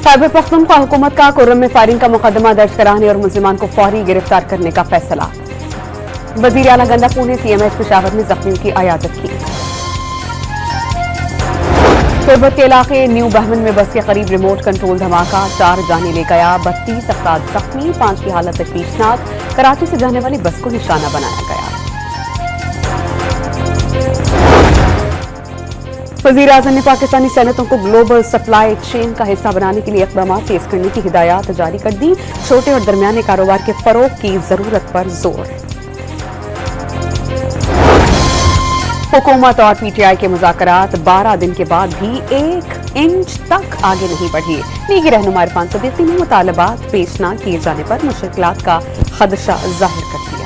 खैबर पख्तूनख्वा हुकूमत का कुर्रम में फायरिंग का मुकदमा दर्ज कराने और मुल्जिमान को फौरी गिरफ्तार करने का फैसला। वजीर आला गंडापुर ने CMH पेशावर में जख्मियों की अयादत की। तुर्बत के इलाके न्यू बहमन में बस के करीब रिमोट कंट्रोल धमाका, 4 जाने ले गया, 32 अफराद जख्मी, 5 की हालत तशवीशनाक। कराची से जाने वाली बस को निशाना बनाया गया। वज़ीर आज़म ने पाकिस्तानी सनअतों को ग्लोबल सप्लाई चेन का हिस्सा बनाने के लिए इक़दाम तेज करने की हिदायत जारी कर दी। छोटे और दरमियाने कारोबार के फरोग की जरूरत पर जोर। हुकूमत और PTI के मुज़ाकरात 12 दिन के बाद भी 1 इंच तक आगे नहीं बढ़ी। लीगी रहनुमा इरफान सदीकी ने मुतालबात पेश न किए जाने पर मुश्किलात का खदशा जाहिर कर दिया।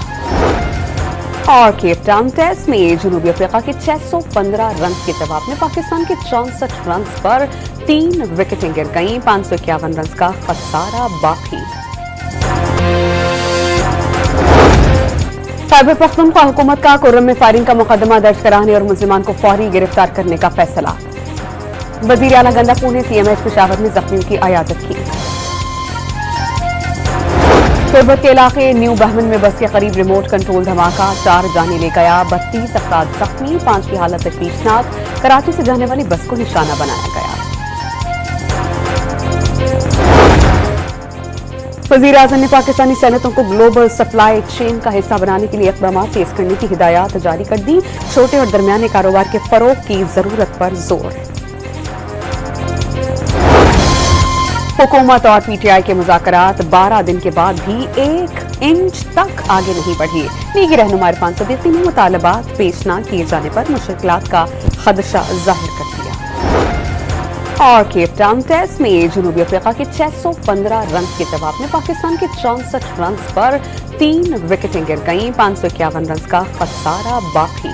और केप टाउन टेस्ट में जनूबी अफ्रीका के 615 रन के जवाब में पाकिस्तान के 64 रन पर 3 विकेटें गिर गईं। 551 रन का खसारा बाकी। खैबर पख्तूनख्वा हुकूमत का कुर्रम में फायरिंग का मुकदमा दर्ज कराने और मुल्जिमान को फौरी गिरफ्तार करने का फैसला। वजीर आला गंडापुर ने CMH पेशावर में जख्मियों की अयादत की। तुर्बत के इलाके न्यू बहमन में बस के करीब रिमोट कंट्रोल धमाका, 4 जाने ले गया, 32 अफराद जख्मी, 5 की हालत तशवीशनाक। कराची से जाने वाली बस को निशाना बनाया गया। वज़ीर आज़म ने पाकिस्तानी सनअतों को ग्लोबल सप्लाई चेन का हिस्सा बनाने के लिए इक़दाम तेज करने की हिदायत जारी कर दी। छोटे और दरमियाने कारोबार के फरोग की जरूरत पर जोर। हुकूमत और PTI के मुज़ाकरात 12 दिन के बाद भी 1 इंच तक आगे नहीं बढ़ी। लीगी रहनुमा इरफान सदीकी ने मुतालबात पेश न किए जाने पर मुश्किलात का खदशा जाहिर कर दिया। और केप टाउन टेस्ट में जनूबी अफ्रीका के 615 रन के जवाब में पाकिस्तान के 64 रन पर 3 विकेटें गिर गईं। 551 रन का खसारा बाकी।